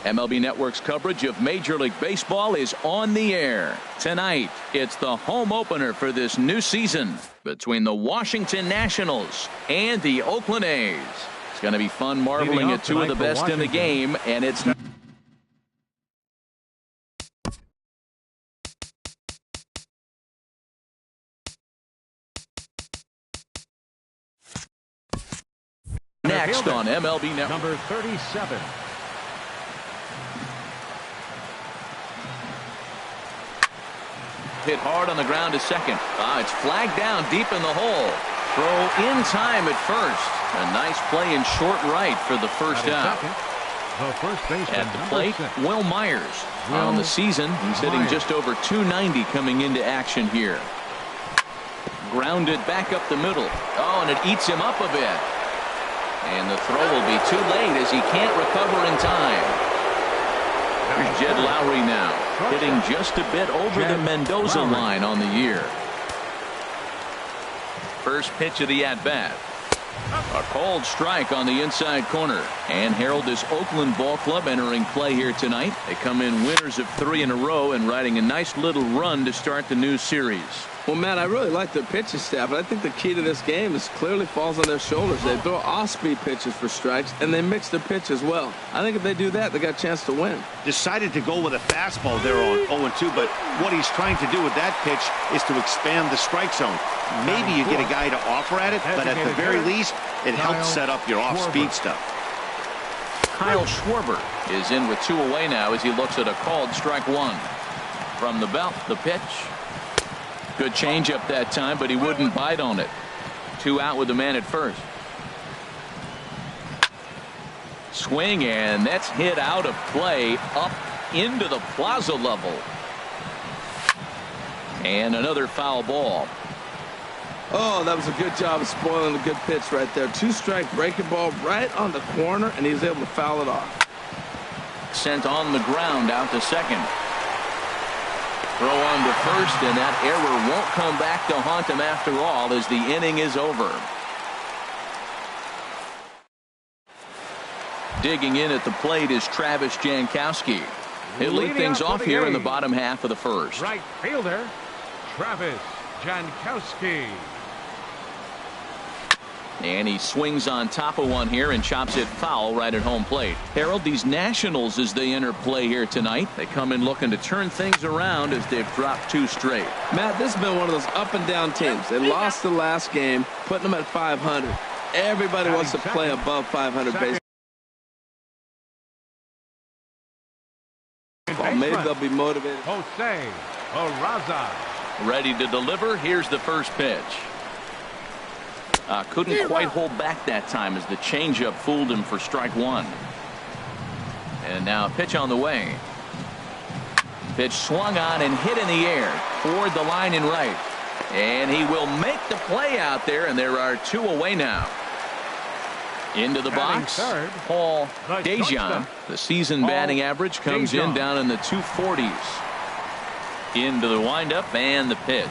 MLB Network's coverage of Major League Baseball is on the air. Tonight, it's the home opener for this new season between the Washington Nationals and the Oakland A's. It's going to be fun marveling at two of the best in the game, and it's next on MLB Network. Number 37. Hit hard on the ground to second. It's flagged down deep in the hole. Throw in time at first. A nice play in short right for the first out. At the plate, Will Myers. On the season, he's hitting just over 290 coming into action here. Grounded back up the middle. Oh, and it eats him up a bit. And the throw will be too late as he can't recover in time. Here's Jed Lowry now, hitting just a bit over the Mendoza line on the year. First pitch of the at-bat. A cold strike on the inside corner. And Harold, this Oakland ball club entering play here tonight. They come in winners of 3 in a row and riding a nice little run to start the new series. Well, Matt, I really like their pitching staff, but I think the key to this game is clearly falls on their shoulders. They throw off-speed pitches for strikes, and they mix their pitch as well. I think if they do that, they got a chance to win. Decided to go with a fastball there on 0-2, but what he's trying to do with that pitch is to expand the strike zone. Maybe you get a guy to offer at it, but at the very least, it helps set up your off-speed stuff. Kyle Schwarber is in with 2 away now as he looks at a called strike 1. From the belt, the pitch. Good changeup that time, but he wouldn't bite on it. 2 out with the man at first. Swing, and that's hit out of play up into the plaza level. And another foul ball. Oh, that was a good job of spoiling a good pitch right there. 2-strike breaking ball right on the corner, and he was able to foul it off. Sent on the ground out to second. Throw on to first, and that error won't come back to haunt him after all as the inning is over. Digging in at the plate is Travis Jankowski. He'll lead things off here in the bottom half of the first. Right fielder, Travis Jankowski. And he swings on top of one here and chops it foul right at home plate. Harold, these Nationals, as they enter play here tonight, they come in looking to turn things around as they've dropped 2 straight. Matt, this has been one of those up-and-down teams. They lost the last game, putting them at 500. Everybody wants to play above 500 baseball. Maybe they'll be motivated. Jose Barraza. Ready to deliver. Here's the first pitch. Couldn't quite hold back that time as the changeup fooled him for strike 1. And now a pitch on the way. Pitch swung on and hit in the air toward the line and right. And he will make the play out there, and there are 2 away now. Into the box, Paul Dejan. The season batting average comes in down in the 240s. Into the windup and the pitch.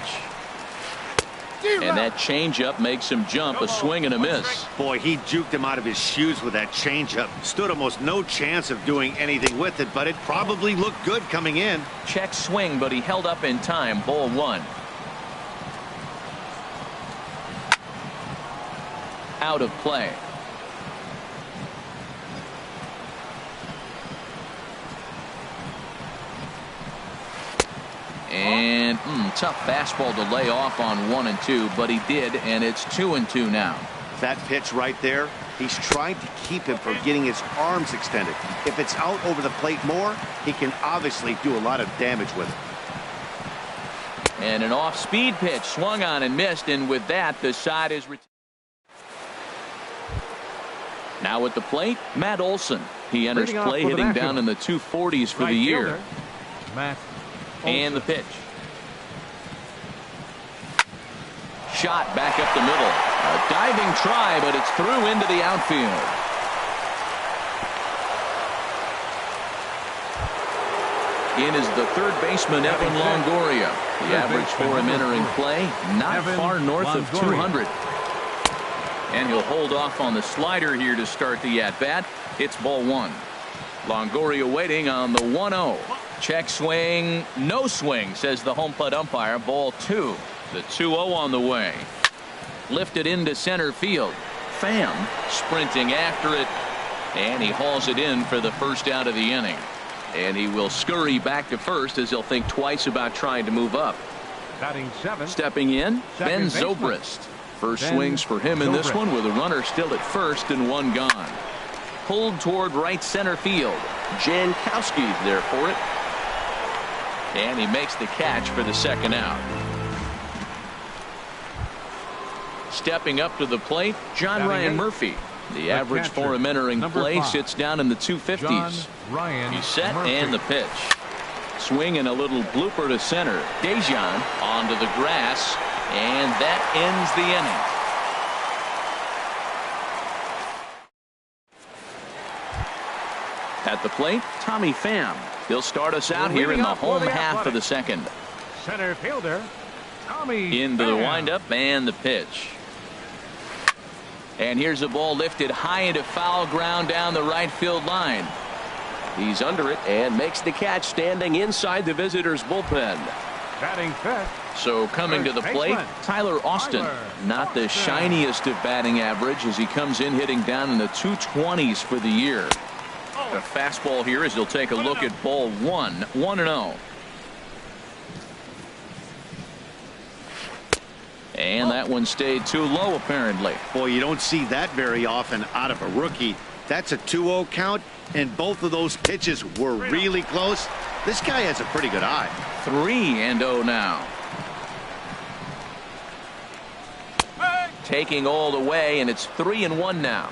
And that changeup makes him jump. A swing and a miss. Boy, he juked him out of his shoes with that changeup. Stood almost no chance of doing anything with it, but it probably looked good coming in. Check swing, but he held up in time. Ball 1. Out of play. And tough fastball to lay off on 1 and 2, but he did, and it's 2 and 2 now. That pitch right there, he's trying to keep him from getting his arms extended. If it's out over the plate more, he can obviously do a lot of damage with it. And an off-speed pitch swung on and missed, and with that, the side is retired. Now at the plate, Matt Olson. He enters play hitting down in the 240s for the year. Matt. And the pitch. Shot back up the middle. A diving try, but it's through into the outfield. In is the third baseman, Evan Longoria. The average for him entering play, not far north of 200. And he'll hold off on the slider here to start the at-bat. It's ball 1. Longoria waiting on the 1-0. Check swing, no swing, says the home plate umpire. Ball 2. The 2-0 on the way. Lifted into center field. Pham sprinting after it, and he hauls it in for the first out of the inning. And he will scurry back to first as he'll think twice about trying to move up. Batting 7. Stepping in, Ben Second Zobrist. First Ben swings for him in this Zobrist. one with a runner still at first and one gone. Pulled toward right center field. Jankowski's there for it. And he makes the catch for the second out. Stepping up to the plate, John Ryan Murphy. The average for him entering play sits down in the 250s. He's set and the pitch. Swing and a little blooper to center. Dejan onto the grass, and that ends the inning. At the plate, Tommy Pham. He'll start us out here in the home half of the second. Center fielder Tommy Into the Pham. windup and the pitch. And here's a ball lifted high into foul ground down the right field line. He's under it and makes the catch standing inside the visitors' bullpen. Batting 5th. So coming to the plate, Tyler Austin. Not the shiniest of batting average as he comes in hitting down in the 220s for the year. A fastball here as he'll take a look at ball 1, 1-0. And that one stayed too low apparently. Boy, you don't see that very often out of a rookie. That's a 2-0 count, and both of those pitches were really close. This guy has a pretty good eye. 3-0 now. Taking all the way, and it's 3-1 now.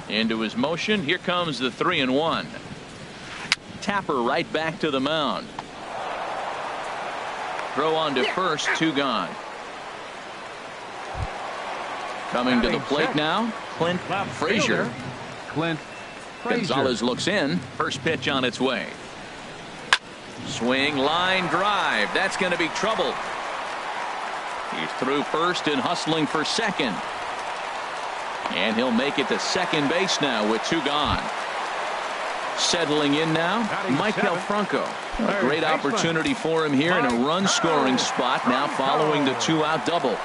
Into his motion. Here comes the 3-1. Tapper right back to the mound. Throw on to first, 2 gone. Coming to the plate now, Clint Frazier. Clint Frazier. Gonzalez looks in. First pitch on its way. Swing, line drive. That's going to be trouble. He's through first and hustling for second. And he'll make it to second base now with 2 gone. Settling in now, Mike Delfranco. A great opportunity for him here in a run-scoring spot now following the 2-out double.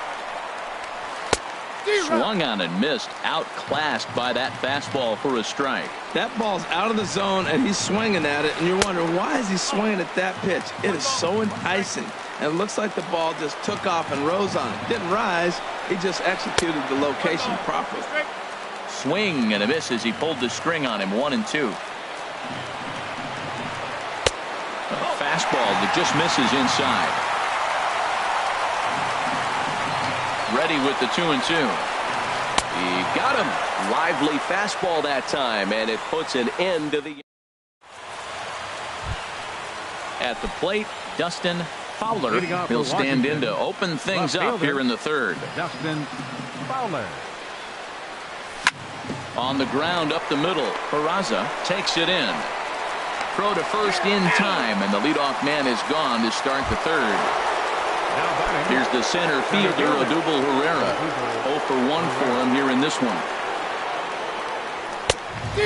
Swung on and missed, outclassed by that fastball for a strike. That ball's out of the zone, and he's swinging at it, and you're wondering, why is he swinging at that pitch? It is so enticing, and it looks like the ball just took off and rose on it. Didn't rise, he just executed the location properly. Swing and a miss as he pulled the string on him, 1-2. A fastball that just misses inside. Ready with the 2-2. He got him. Lively fastball that time, and it puts an end to the. At the plate, Dustin Fowler. He'll stand in to open things up here in the third. Dustin Fowler. On the ground up the middle, Peraza takes it in. Throw to first in time, and the leadoff man is gone to start the third. Here's the center fielder, Odubel Herrera. 0 for 1 for him here in this one.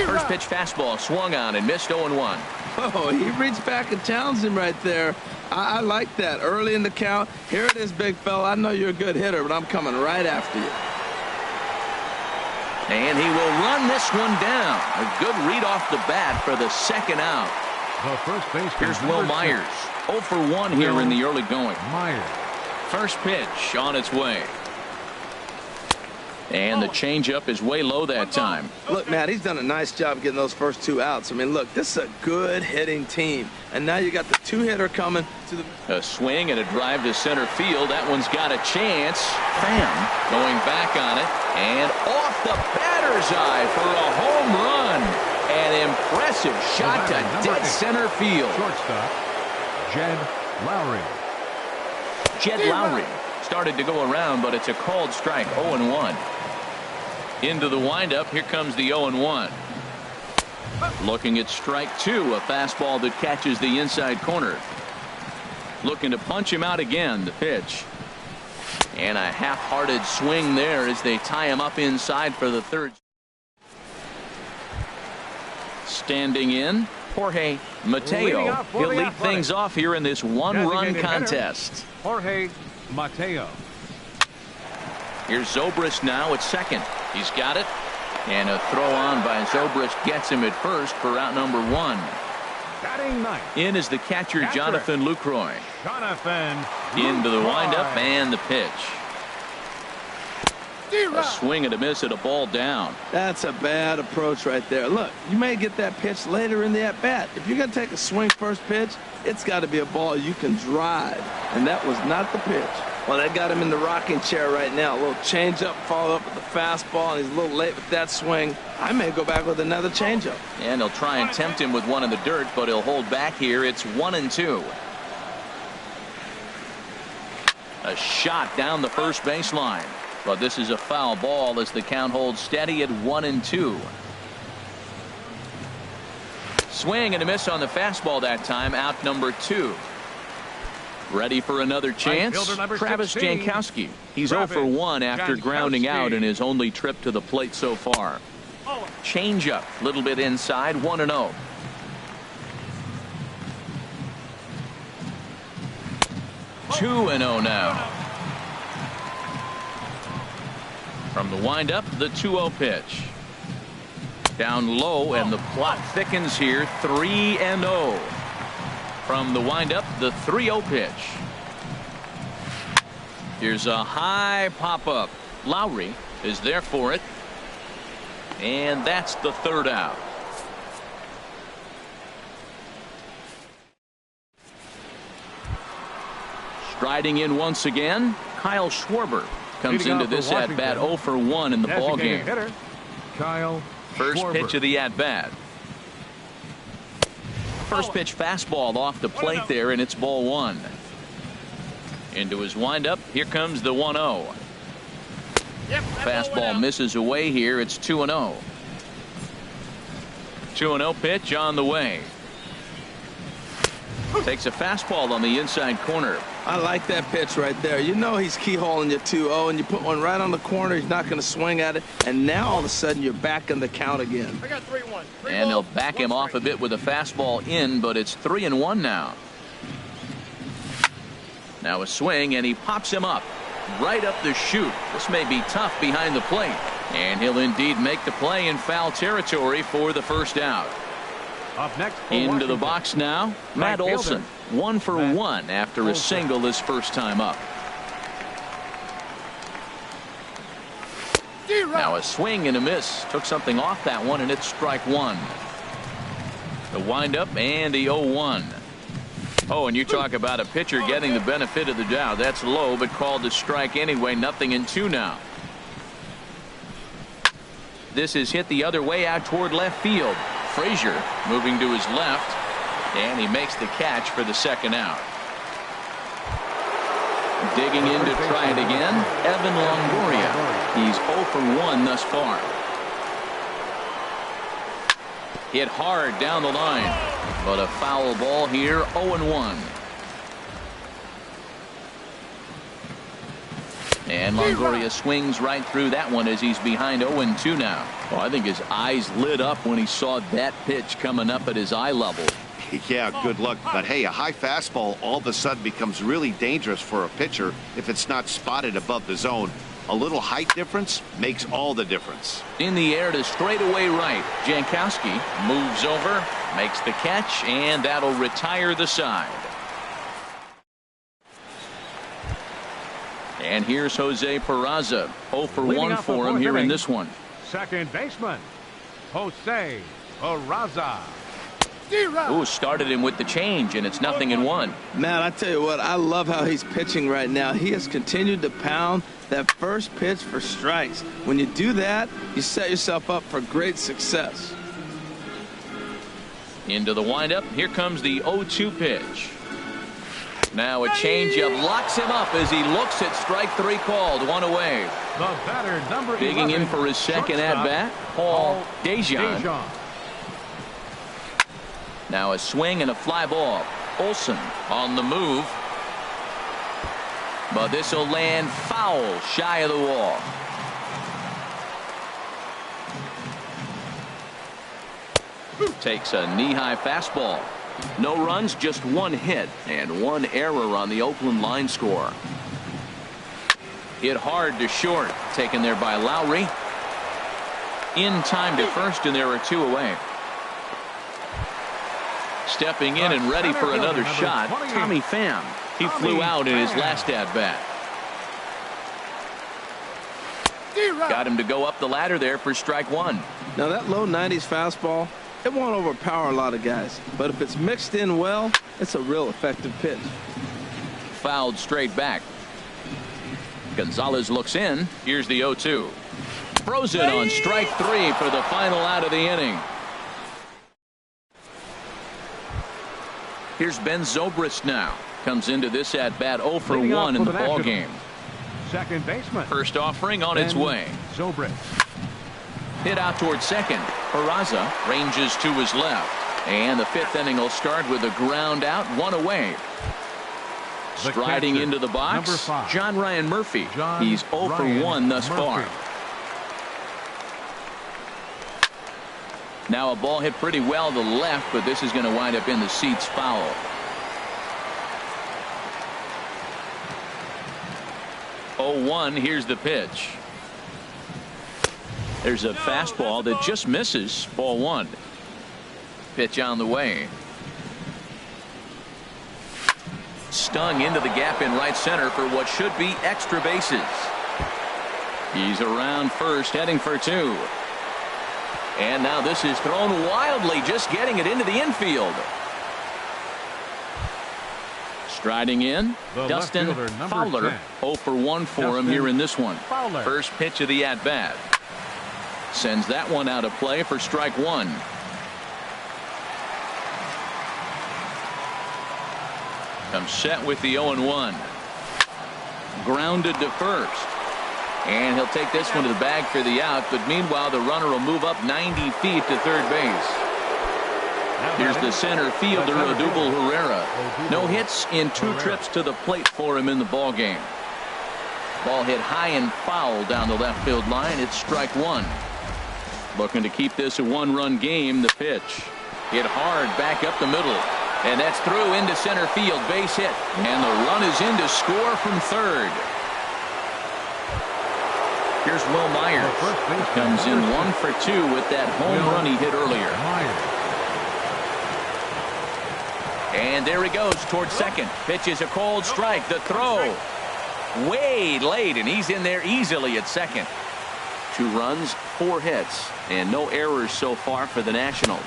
First pitch fastball swung on and missed 0-1. Oh, he reached back and challenged him right there. I like that. Early in the count. Here it is, big fella. I know you're a good hitter, but I'm coming right after you. And he will run this one down. A good read off the bat for the second out. The first baseman. Here's Will Myers. 0 for 1 here in the early going. Myers. First pitch on its way. And the changeup is way low that time. Look, Matt, he's done a nice job getting those first 2 outs. I mean, look, this is a good hitting team. And now you got the 2-hitter coming to the. A swing and a drive to center field. That one's got a chance. Pham going back on it. And off the batter's eye for a home run. An impressive shot to dead center field. Shortstop, Jed Lowry. Jed Lowry started to go around, but it's a called strike. 0-1. Into the windup. Here comes the 0-1. Looking at strike 2. A fastball that catches the inside corner. Looking to punch him out again. The pitch. And a half-hearted swing there as they tie him up inside for the third. Standing in, Jorge Mateo. He'll lead things off here in this one-run contest. Jorge Mateo. Here's Zobrist now at second. He's got it. And a throw on by Zobrist gets him at first for out number 1. Batting ninth. In is the catcher, Jonathan Lucroy. Jonathan Into the Lucroy. windup and the pitch. A swing and a miss at a ball down. That's a bad approach right there. Look, you may get that pitch later in the at-bat. If you're going to take a swing first pitch, it's got to be a ball you can drive. And that was not the pitch. Well, that got him in the rocking chair right now. A little changeup, follow up with the fastball, and he's a little late with that swing. I may go back with another changeup. And they'll try and tempt him with one in the dirt, but he'll hold back here. It's 1-2. A shot down the first baseline. But this is a foul ball as the count holds steady at 1-2. Swing and a miss on the fastball that time. Out number 2. Ready for another chance. Travis 16. Jankowski. He's Travis 0 for 1 after grounding Jankowski. out in his only trip to the plate so far. Changeup, a little bit inside, 1-0. Two 2-0 now. From the windup, the 2-0 pitch. Down low, and the plot thickens here. 3-0. From the windup, the 3-0 pitch. Here's a high pop-up. Lowry is there for it. And that's the third out. Striding in once again, Kyle Schwarber comes into this at-bat 0 for 1 in the ballgame. Hitter, Kyle First Schwarber. pitch of the at-bat. First pitch fastball off the plate there, and it's ball 1. Into his windup. Here comes the 1-0. Fastball misses away here. It's 2-0. 2-0 pitch on the way. Takes a fastball on the inside corner. I like that pitch right there. You know he's keyholing your 2-0, and you put one right on the corner. He's not going to swing at it. And now all of a sudden you're back in the count again. I got 3-1. And they'll back him off a bit with a fastball in, but it's 3-1 now. Now a swing, and he pops him up. Right up the chute. This may be tough behind the plate. And he'll indeed make the play in foul territory for the first out. Up next Into the box now, Matt Right Olson. fielder. 1 for 1 after a single his first time up. Now a swing and a miss. Took something off that one, and it's strike 1. The windup and the 0-1. Oh, and you talk about a pitcher getting the benefit of the doubt. That's low, but called a strike anyway. 0-2 now. This is hit the other way out toward left field. Frazier moving to his left, and he makes the catch for the second out. Digging in to try it again, Evan Longoria. He's 0 for 1 thus far. Hit hard down the line, but a foul ball here. 0-1. And Longoria swings right through that one as he's behind 0-2 now. Well, I think his eyes lit up when he saw that pitch coming up at his eye level. Yeah, good luck. But hey, a high fastball all of a sudden becomes really dangerous for a pitcher if it's not spotted above the zone. A little height difference makes all the difference. In the air to straightaway right. Jankowski moves over, makes the catch, and that'll retire the side. And here's Jose Peraza. 0 for 1 for him here in this one. Second baseman, Jose Peraza. Ooh, started him with the change, and it's 0-1. Man, I tell you what, I love how he's pitching right now. He has continued to pound that first pitch for strikes. When you do that, you set yourself up for great success. Into the windup. Here comes the 0-2 pitch. Now a changeup locks him up as he looks at strike 3 called. 1 away. The batter, number 11, Digging in for his second at-bat, Paul Dejan. Now a swing and a fly ball. Olson on the move. But this will land foul shy of the wall. Takes a knee-high fastball. No runs, just one hit, and one error on the Oakland line score. Hit hard to short. Taken there by Lowry. In time to first, and there are two away. Stepping in and ready for another shot, Tommy Pham. He flew out in his last at-bat. Got him to go up the ladder there for strike one. Now that low 90s fastball, it won't overpower a lot of guys, but if it's mixed in well, it's a real effective pitch. Fouled straight back. Gonzalez looks in. Here's the 0-2. Frozen on strike three for the final out of the inning. Here's Ben Zobrist now. Comes into this at bat 0 for 1 in the ball game. Second baseman. First offering on its way. Zobrist. Hit out towards second. Peraza ranges to his left. And the fifth inning will start with a ground out, one away. Striding into the box, John Ryan Murphy. He's 0 for 1 thus far. Now a ball hit pretty well to the left, but this is going to wind up in the seats foul. Oh, 1. Here's the pitch. There's a fastball that just misses. Ball 1. Pitch on the way. Stung into the gap in right center for what should be extra bases. He's around first, heading for 2. And now this is thrown wildly, just getting it into the infield. Striding in, Dustin Fowler. 0 for 1 for him here in this one. First pitch of the at-bat. Sends that one out of play for strike one. Comes set with the 0-1. Grounded to first. And he'll take this one to the bag for the out, but meanwhile the runner will move up 90 feet to third base. Here's the center fielder, Odubel Herrera. No hits in 2 trips to the plate for him in the ball game. Ball hit high and foul down the left field line. It's strike one. Looking to keep this a 1-run game. The pitch hit hard back up the middle, and that's through into center field. Base hit, and the run is in to score from third. Here's Will Myers. Comes in 1 for 2 with that home run he hit earlier. And there he goes towards second. Pitch is a cold strike. The throw way late, and he's in there easily at second. 2 runs, 4 hits, and no errors so far for the Nationals.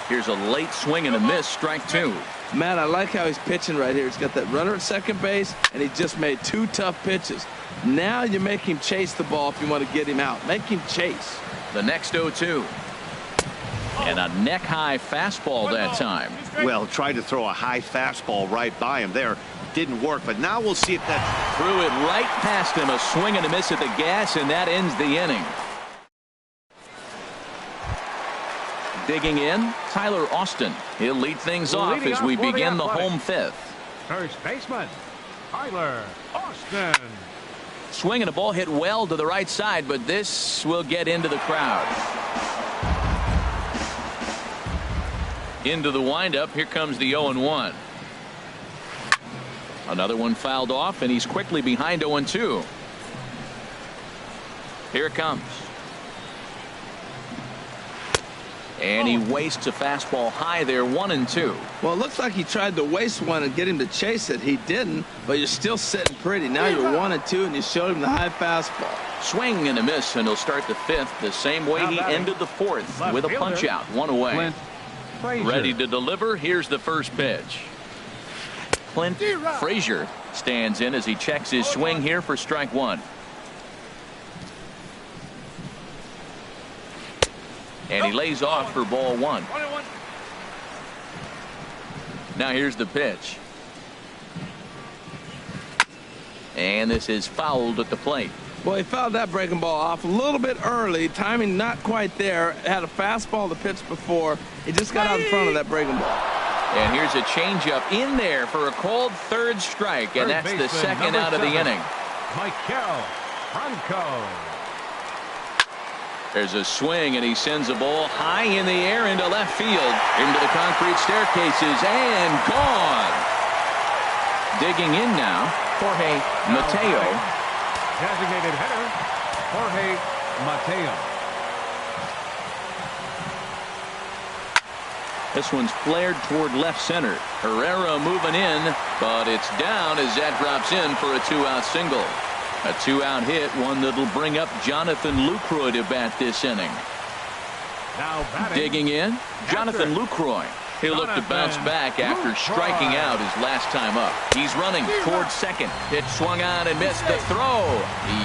Here's a late swing and a miss, strike 2. Matt, I like how he's pitching right here. He's got that runner at second base, and he just made 2 tough pitches. Now you make him chase the ball if you want to get him out. Make him chase. The next 0-2. And a neck-high fastball that time. Well, tried to throw a high fastball right by him there. Didn't work, but now we'll see if that threw it right past him. A swing and a miss at the gas, and that ends the inning. Digging in, Tyler Austin. He'll lead things off as we begin the home 5th. First baseman, Tyler Austin. Swing and a ball hit well to the right side, but this will get into the crowd. Into the windup. Here comes the 0-1. Another one fouled off, and he's quickly behind 0-2. Here it comes. And he wastes a fastball high there, 1-2. Well, it looks like he tried to waste one and get him to chase it. He didn't, but you're still sitting pretty. Now you're 1-2, and you showed him the high fastball. Swing and a miss, and he'll start the 5th the same way he ended the 4th with a punch out, 1 away. Ready to deliver. Here's the first pitch. Clint Frazier stands in as he checks his swing here for strike 1. And he lays off for ball 1. Now here's the pitch. And this is fouled at the plate. Well, he fouled that breaking ball off a little bit early. Timing not quite there. Had a fastball to pitch before. He just got out in front of that breaking ball. And here's a changeup in there for a called 3rd strike, and that's the 2nd out of the inning. Michael Franco. There's a swing, and he sends a ball high in the air into left field, into the concrete staircases, and gone. Digging in now, Jorge Mateo. Designated hitter, Jorge Mateo. This one's flared toward left center. Herrera moving in, but it's down as that drops in for a 2-out single. A 2-out hit, one that'll bring up Jonathan Lucroy to bat this inning. Now batting. Digging in, Jonathan Lucroy. He'll look to bounce back after striking out his last time up. He's running towards second. Pitch swung on and missed the throw.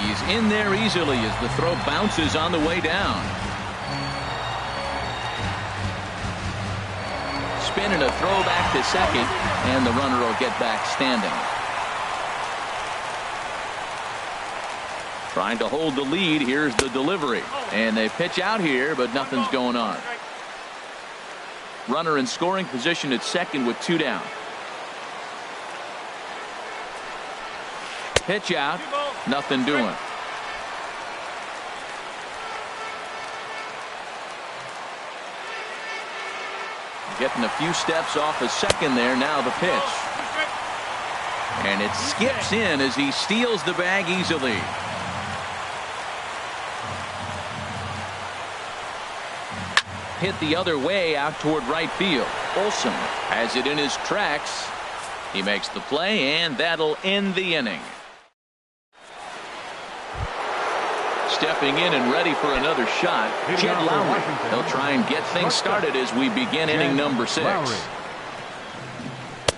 He's in there easily as the throw bounces on the way down. Spin and a throw back to second, and the runner will get back standing. Trying to hold the lead. Here's the delivery. And they pitch out here, but nothing's going on. Runner in scoring position at second with 2 down. Pitch out. Nothing doing. Getting a few steps off of second there. Now the pitch. And it skips in as he steals the bag easily. Hit the other way out toward right field. Olsen has it in his tracks. He makes the play, and that'll end the inning. Stepping in and ready for another shot, Jed Lowry. He'll try and get things started as we begin inning number 6.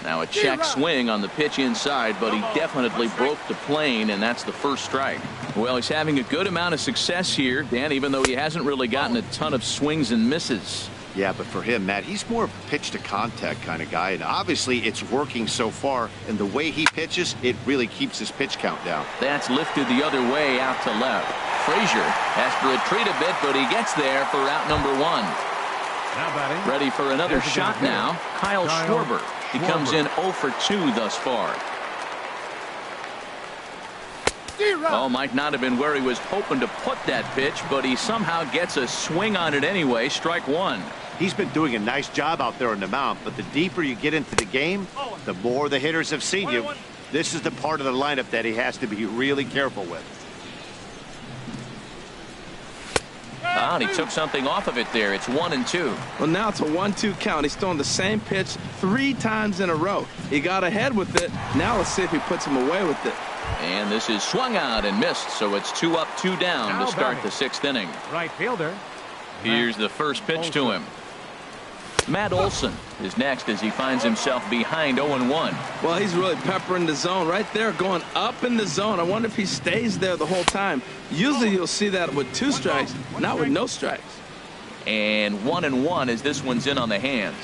Now a check swing on the pitch inside, but he definitely broke the plane, and that's the first strike. Well, he's having a good amount of success here, Dan, even though he hasn't really gotten a ton of swings and misses. Yeah, but for him, Matt, he's more of a pitch to contact kind of guy, and obviously it's working so far, and the way he pitches, it really keeps his pitch count down. That's lifted the other way out to left. Frazier has to retreat a bit, but he gets there for out number 1. Now batting. Ready for another shot now, Kyle Schwarber. He comes in 0 for 2 thus far. Oh, might not have been where he was hoping to put that pitch, but he somehow gets a swing on it anyway. Strike 1. He's been doing a nice job out there on the mound, but the deeper you get into the game, the more the hitters have seen you. This is the part of the lineup that he has to be really careful with. And he took something off of it there. It's 1-2. Well, now it's a 1-2 count. He's throwing the same pitch 3 times in a row. He got ahead with it. Now let's see if he puts him away with it. And this is swung out and missed, so it's 2 up, 2 down now to start batting. the 6th inning. Right fielder. Here's the first pitch to him. Matt Olson is next as he finds himself behind 0-1. Well, he's really peppering the zone right there, going up in the zone. I wonder if he stays there the whole time. Usually you'll see that with 2 strikes, not with no strikes. And 1-1 as this one's in on the hands.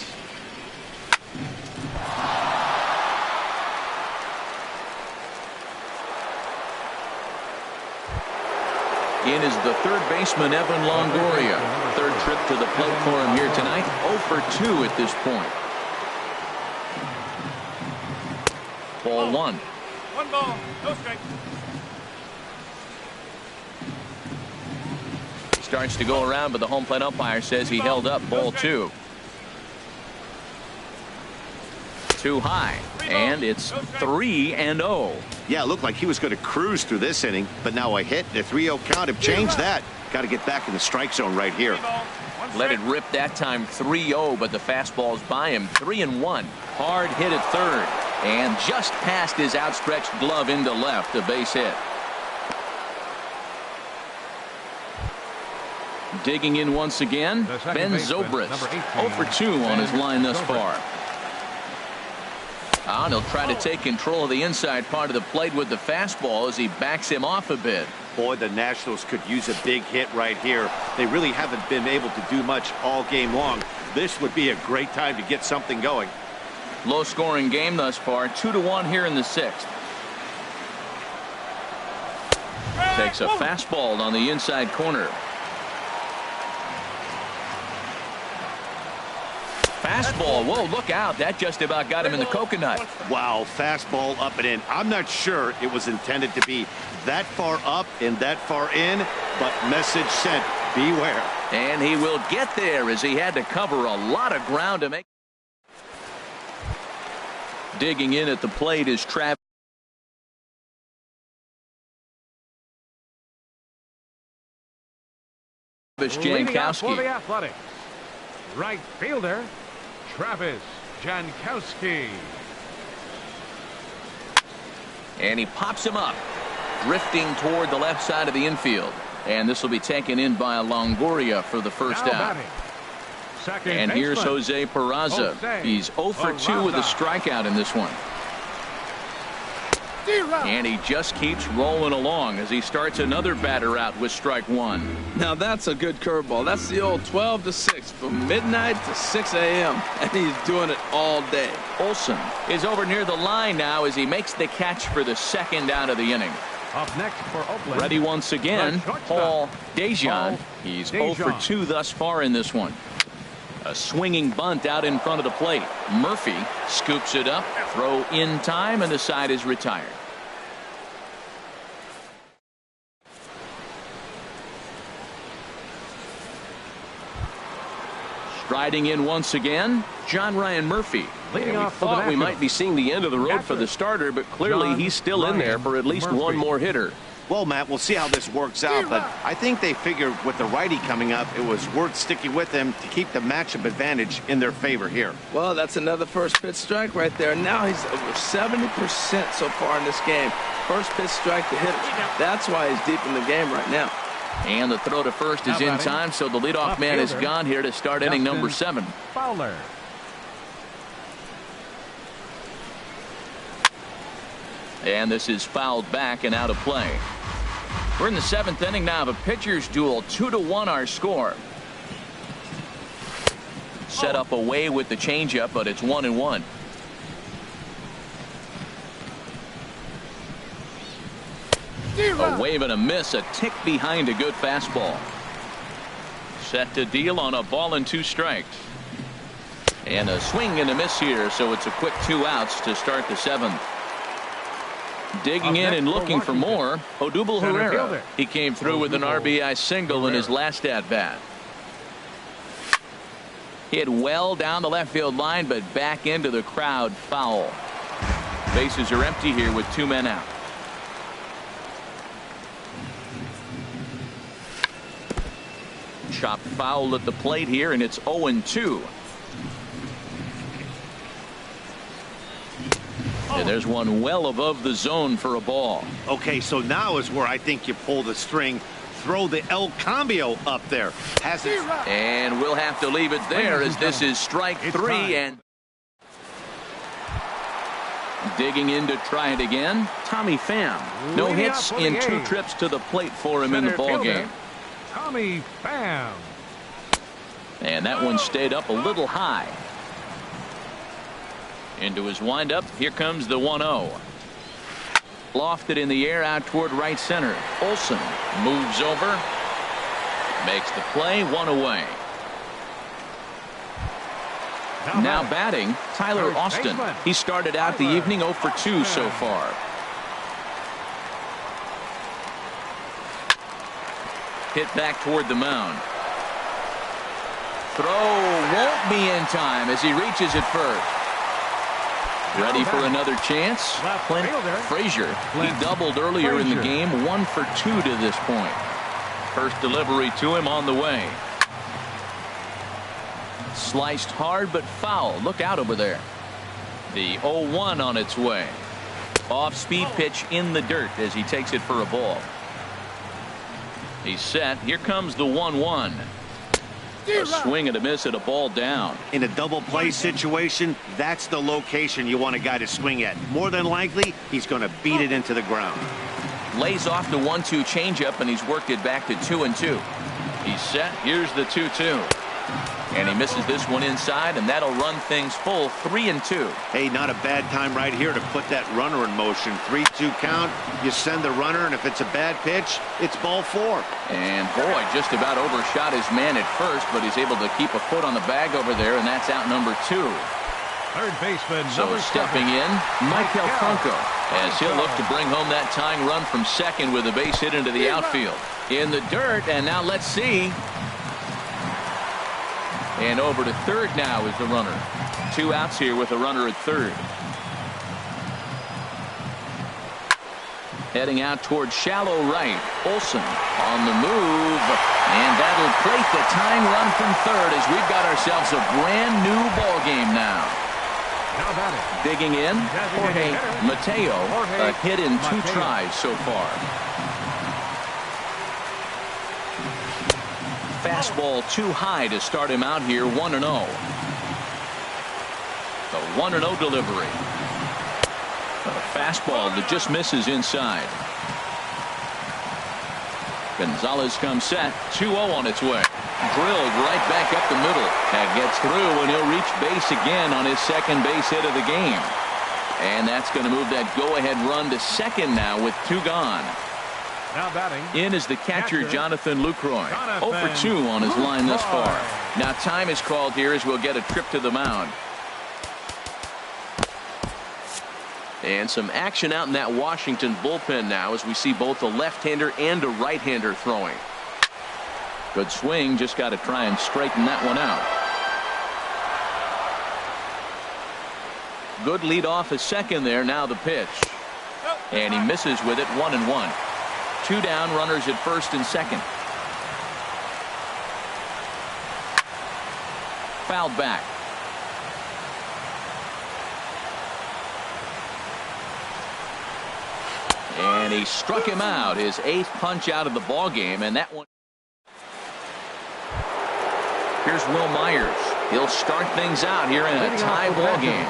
In is the third baseman, Evan Longoria. Third trip to the plate for him here tonight. 0 for 2 at this point. Ball 1. 1 ball, no strike. Starts to go around, but the home plate umpire says he held up. Ball 2. Too high, and it's 3-0. Yeah, it looked like he was going to cruise through this inning, but now a hit and a 3-0 count have changed that. Got to get back in the strike zone right here. Let it rip that time. 3-0, but the fastball's by him. 3-1. Hard hit at third, and just past his outstretched glove into left. A base hit. Digging in once again, Ben Zobrist. 0 for 2 on his line thus far. And he'll try to take control of the inside part of the plate with the fastball as he backs him off a bit. Boy, the Nationals could use a big hit right here. They really haven't been able to do much all game long. This would be a great time to get something going. Low scoring game thus far. 2-1 here in the 6th. Takes a fastball on the inside corner. Fastball. Whoa, look out. That just about got him in the coconut. Wow, fastball up and in. I'm not sure it was intended to be that far up and that far in, but message sent. beware. And he will get there as he had to cover a lot of ground to make. Digging in at the plate is Travis Jankowski. For the Jankowski. Athletics, right fielder, Travis Jankowski. And he pops him up, drifting toward the left side of the infield. And this will be taken in by Longoria for the first Now out. batting, second And here's baseman, Jose Peraza. Jose He's 0 for 2 with a strikeout in this one. And he just keeps rolling along as he starts another batter out with strike one. Now that's a good curveball. That's the old 12 to 6 from midnight to 6 a.m. and he's doing it all day. Olson is over near the line now as he makes the catch for the second out of the inning. Up next for Oakland, Ready once again, the shortstop, Paul Dejan. Paul He's 0 for Dejan. 2 thus far in this one. A swinging bunt out in front of the plate. Murphy scoops it up, throw in time, and the side is retired. Striding in once again, John Ryan Murphy. Leading And we off for the thought we Nationals, might be seeing the end of the road for the starter, but clearly John he's still in there for at least Ryan one Murphy. more hitter. Well, Matt, we'll see how this works out, but I think they figured with the righty coming up, it was worth sticking with them to keep the matchup advantage in their favor here. Well, that's another first pitch strike right there. Now he's over 70% so far in this game. First pitch strike to hitters. That's why he's deep in the game right now. And the throw to first is Now in batting, time, so the leadoff left man is fielder, gone here to start inning number Justin 7. Fowler. And this is fouled back and out of play. We're in the 7th inning now of a pitcher's duel. 2-1 our score. Set up away with the changeup, but it's 1-1. A wave and a miss, a tick behind a good fastball. Set to deal on a ball and 2 strikes. And a swing and a miss here, so it's a quick 2 outs to start the 7th. Digging in and looking for more, Odubel Center Herrera. fielder. He came through with an RBI single in his last at-bat. Hit well down the left field line, but back into the crowd foul. Bases are empty here with 2 men out. Chopped foul at the plate here, and it's 0-2. And there's one well above the zone for a ball. Okay, so now is where I think you pull the string. Throw the El Cambio up there. Has it? And we'll have to leave it there as this is strike 3. And digging in to try it again, Tommy Pham. No Leading hits up for the in 2 A's. trips to the plate for him in the Center ball fielder, game. Tommy Pham. And that one stayed up a little high. Into his windup. Here comes the 1-0. Lofted in the air out toward right center. Olson moves over. Makes the play. 1 away. Now batting, Tyler First Austin. baseman. He started out the Tyler evening 0 for 2 so far. Hit back toward the mound. Throw won't be in time as he reaches it first. Ready for another chance? Left Clint fielder. Frazier. Clint He doubled earlier in the Frazier. game. 1 for 2 to this point. First delivery to him on the way. Sliced hard but foul. Look out over there. The 0-1 on its way. Off speed pitch in the dirt as he takes it for a ball. He's set. Here comes the 1-1. A swing and a miss at a ball down. In a double play situation, that's the location you want a guy to swing at. More than likely, he's going to beat it into the ground. Lays off the 1-2 changeup, and he's worked it back to 2-2. He's set. Here's the 2-2. And he misses this one inside, and that'll run things full 3-2. Hey, not a bad time right here to put that runner in motion. 3-2 count. You send the runner, and if it's a bad pitch, it's ball 4. And boy, just about overshot his man at first, but he's able to keep a foot on the bag over there, and that's out number 2. Third baseman, So number stepping 7. in, Michael Franco, as he'll look to bring home that tying run from second with a base hit into the outfield. in the dirt, and now let's see. And over to third now is the runner. 2 outs here with a runner at third. Heading out towards shallow right. Olsen on the move, and that'll plate the tying run from third as we've got ourselves a brand new ball game now. Now batting. Digging in, Jorge Mateo, a hit in 2 tries so far. Fastball too high to start him out here, 1-0. The 1-0 delivery. A fastball that just misses inside. Gonzalez comes set. 2-0 on its way. Drilled right back up the middle. That gets through, and he'll reach base again on his second base hit of the game. And that's going to move that go-ahead run to second now with 2 gone. Now batting. In is the catcher, Jonathan Lucroy. 0 for 2 on his line thus far. Now time is called here as we'll get a trip to the mound. And some action out in that Washington bullpen now as we see both a left-hander and a right-hander throwing. Good swing, just got to try and straighten that one out. Good lead off a second there. Now the pitch. And he misses with it. 1-1. 2 down, runners at first and second. Fouled back. And he struck him out, his 8th punch out of the ball game, and that one. Here's Will Myers. He'll start things out here in a tie ball game.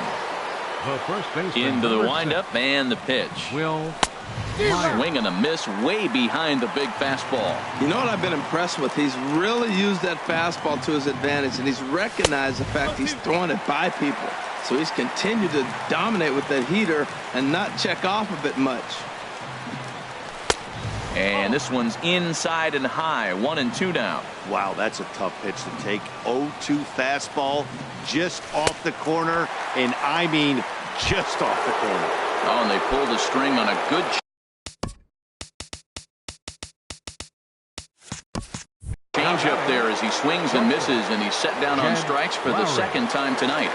Into the windup and the pitch. Will Swing and a miss way behind the big fastball. You know what I've been impressed with? He's really used that fastball to his advantage, and he's recognized the fact he's throwing it by people. So he's continued to dominate with that heater and not check off of it much. And this one's inside and high. 1-2 down. Wow, that's a tough pitch to take. 0-2 fastball just off the corner, and I mean just off the corner. Oh, and they pulled the string on a good change up there as he swings and misses, and he's set down on strikes for the second time tonight.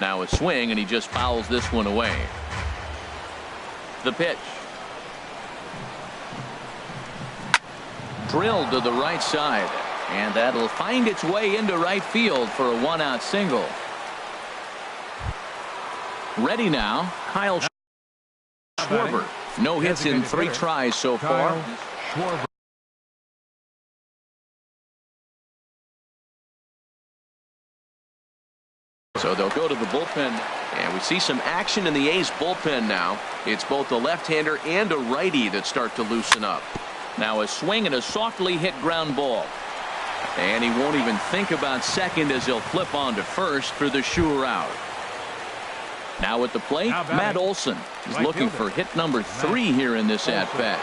Now a swing, and he just fouls this one away. The pitch. Drilled to the right side, and that'll find its way into right field for a 1-out single. Ready now, Kyle Schwarber. No hits in 3 tries so far. So they'll go to the bullpen, and we see some action in the A's bullpen now. It's both a left-hander and a righty that start to loosen up. Now a swing and a softly hit ground ball. And he won't even think about second as he'll flip on to first for the sure out. Now at the plate, Matt Olson is looking for hit number 3 here in this at-bat.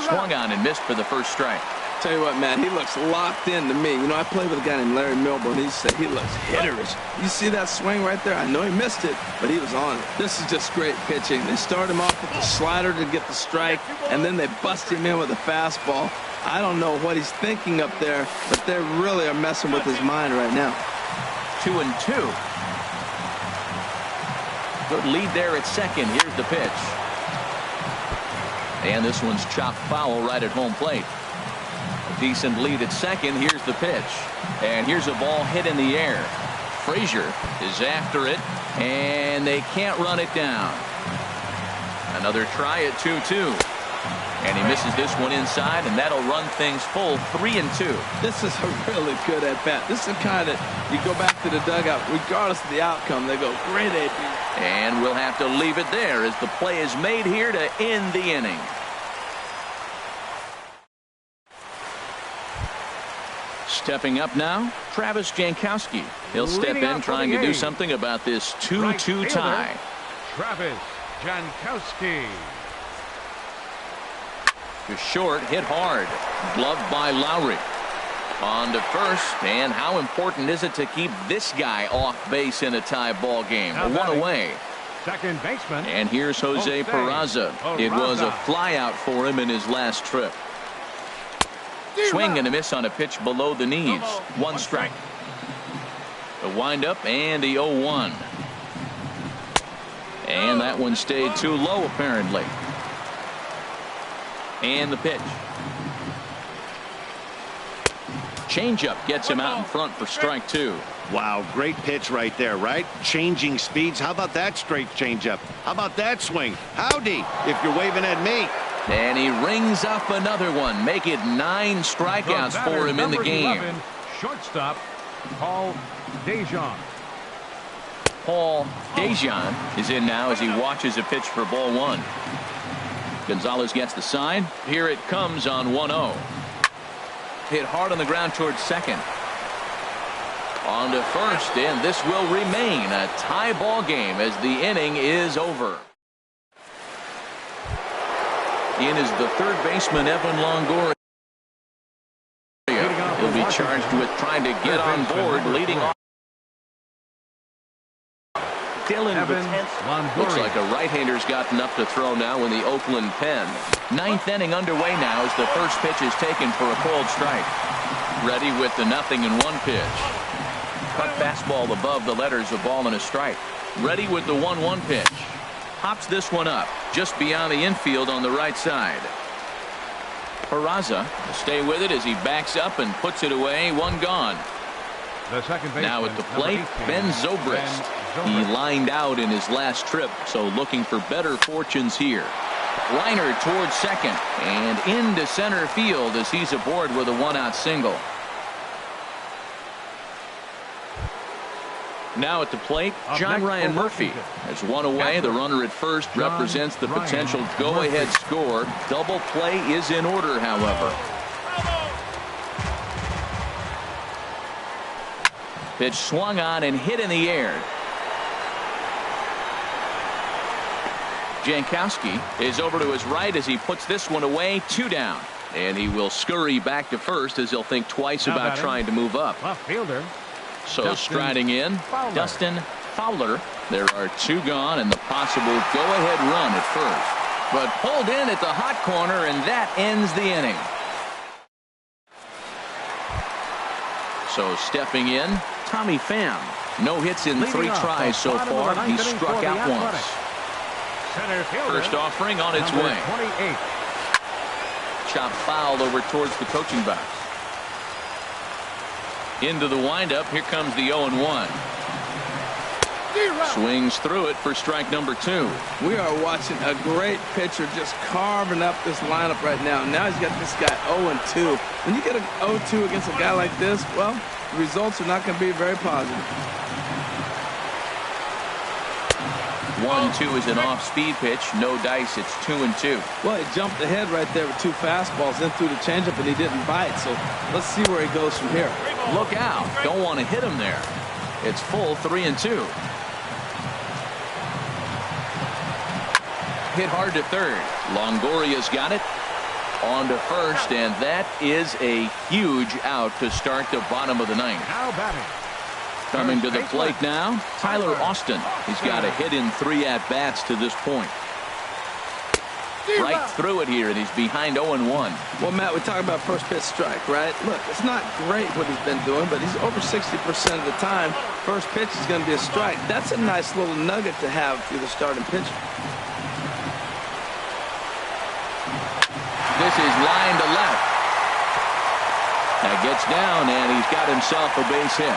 Swung on and missed for the first strike. Tell you what, Matt, he looks locked in to me. You know, I played with a guy named Larry Milburn. He said he looks hitterish. You see that swing right there? I know he missed it, but he was on it. This is just great pitching. They start him off with the slider to get the strike, and then they bust him in with a fastball. I don't know what he's thinking up there, but they really are messing with his mind right now. 2-2. Good lead there at second. Here's the pitch. And this one's chopped foul right at home plate. A decent lead at second. Here's the pitch. And here's a ball hit in the air. Frazier is after it, and they can't run it down. Another try at 2-2. And he misses this one inside, and that'll run things full 3-2. This is a really good at-bat. This is the kind that you go back to the dugout, regardless of the outcome, they go, great AP. And we'll have to leave it there as the play is made here to end the inning. Stepping up now, Travis Jankowski. He'll step in trying to do something about this 2-2 tie. Travis Jankowski. To short, hit hard. Gloved by Lowry. On to first, and how important is it to keep this guy off base in a tie ball game? One away. Second baseman. And here's Jose Peraza. It was a fly out for him in his last trip. Swing and a miss on a pitch below the knees. One strike. The windup and the 0-1. And that one stayed too low apparently. And the pitch. Changeup gets him out in front for strike two. Wow, great pitch right there, right? Changing speeds. How about that straight changeup? How about that swing? Howdy, if you're waving at me. And he rings up another one. Make it 9 strikeouts for him in the game. 11, shortstop, Paul DeJong. Paul DeJong is in now as he watches a pitch for ball one. Gonzalez gets the sign. Here it comes on 1-0. Hit hard on the ground towards second. On to first, and this will remain a tie ball game as the inning is over. In is the third baseman, Evan Longoria. He'll be charged with trying to get on board, leading off. Dylan looks like a right-hander's gotten up to throw now in the Oakland pen. 9th inning underway now as the first pitch is taken for a cold strike. Ready with the 0-1 pitch. Cut fastball above the letters, a ball and a strike. Ready with the 1-1 pitch. Pops this one up just beyond the infield on the right side. Peraza will stay with it as he backs up and puts it away. One gone. The second baseman, now at the plate, 18, Ben Zobrist. He lined out in his last trip, so looking for better fortunes here. Liner towards second and into center field as he's aboard with a 1-out single. Now at the plate, John Ryan Murphy has one away. The runner at first represents the potential go-ahead score. Double play is in order, however. Pitch swung on and hit in the air. Jankowski is over to his right as he puts this one away. 2 down. And he will scurry back to first as he'll think twice about trying to move up. Left fielder. So striding in, Dustin Fowler. There are 2 gone and the possible go-ahead run at first. But pulled in at the hot corner, and that ends the inning. So stepping in, Tommy Pham. No hits in 3 tries so far. He struck out once. First offering on its way. 28. Chop foul over towards the coaching box. Into the windup. Here comes the 0-1. Swings through it for strike number 2. We are watching a great pitcher just carving up this lineup right now. Now he's got this guy 0-2. When you get an 0-2 against a guy like this, well, the results are not going to be very positive. 1-2 is an off-speed pitch. No dice. It's 2-2. Well, he jumped ahead right there with 2 fastballs, then threw the changeup, and he didn't bite. So let's see where he goes from here. Look out. Don't want to hit him there. It's full 3-2. Hit hard to third. Longoria's got it. On to first, and that is a huge out to start the bottom of the 9th. Now batting. Coming to the plate now, Tyler Austin. He's got a hit in 3 at-bats to this point. Right through it here, and he's behind 0-1. Well, Matt, we talk about first pitch strike, right? Look, it's not great what he's been doing, but he's over 60% of the time. First pitch is going to be a strike. That's a nice little nugget to have for the starting pitcher. This is line to left. That gets down, and he's got himself a base hit.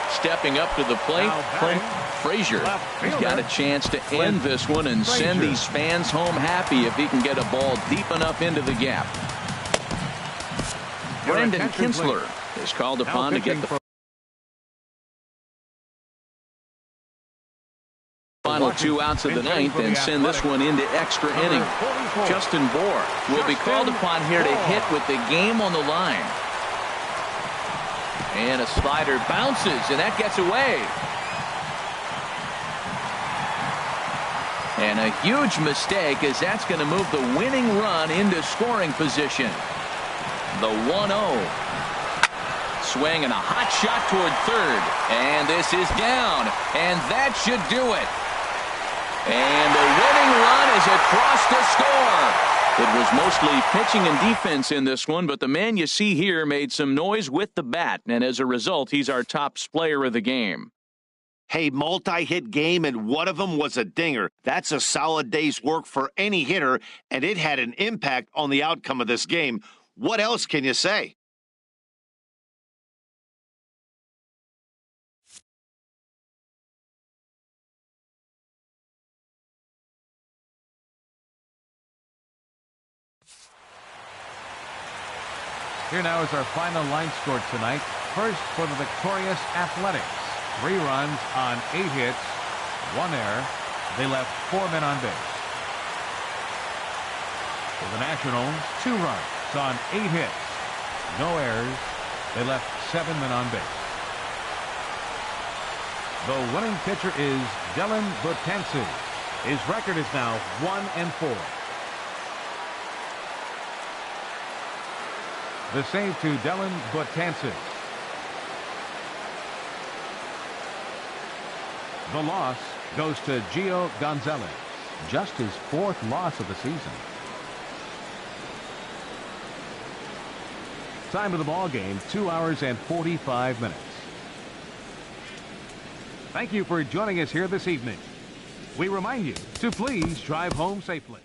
Stepping up to the plate, Clint Frazier. He's got a chance to end this one and send these fans home happy if he can get a ball deep enough into the gap. Brendan Kinsler is called upon to get the final 2 outs of the 9th and send this one into extra inning. Justin Bohr will be called upon here to hit with the game on the line. And a slider bounces, and that gets away. And a huge mistake, as that's going to move the winning run into scoring position. The 1-0. swing and a hot shot toward third. And this is down. And that should do it. And the winning run is across to score. It was mostly pitching and defense in this one, but the man you see here made some noise with the bat, and as a result, he's our top player of the game. Hey, multi-hit game, and one of them was a dinger. That's a solid day's work for any hitter, and it had an impact on the outcome of this game. What else can you say? Here now is our final line score tonight. First for the victorious Athletics. 3 runs on 8 hits, 1 error. They left 4 men on base. For the Nationals, 2 runs on 8 hits, no errors. They left 7 men on base. The winning pitcher is Dylan Betances. His record is now 1-4. The save to Dylan Betances. The loss goes to Gio Gonzalez. Just his 4th loss of the season. Time of the ball game, 2 hours and 45 minutes. Thank you for joining us here this evening. We remind you to please drive home safely.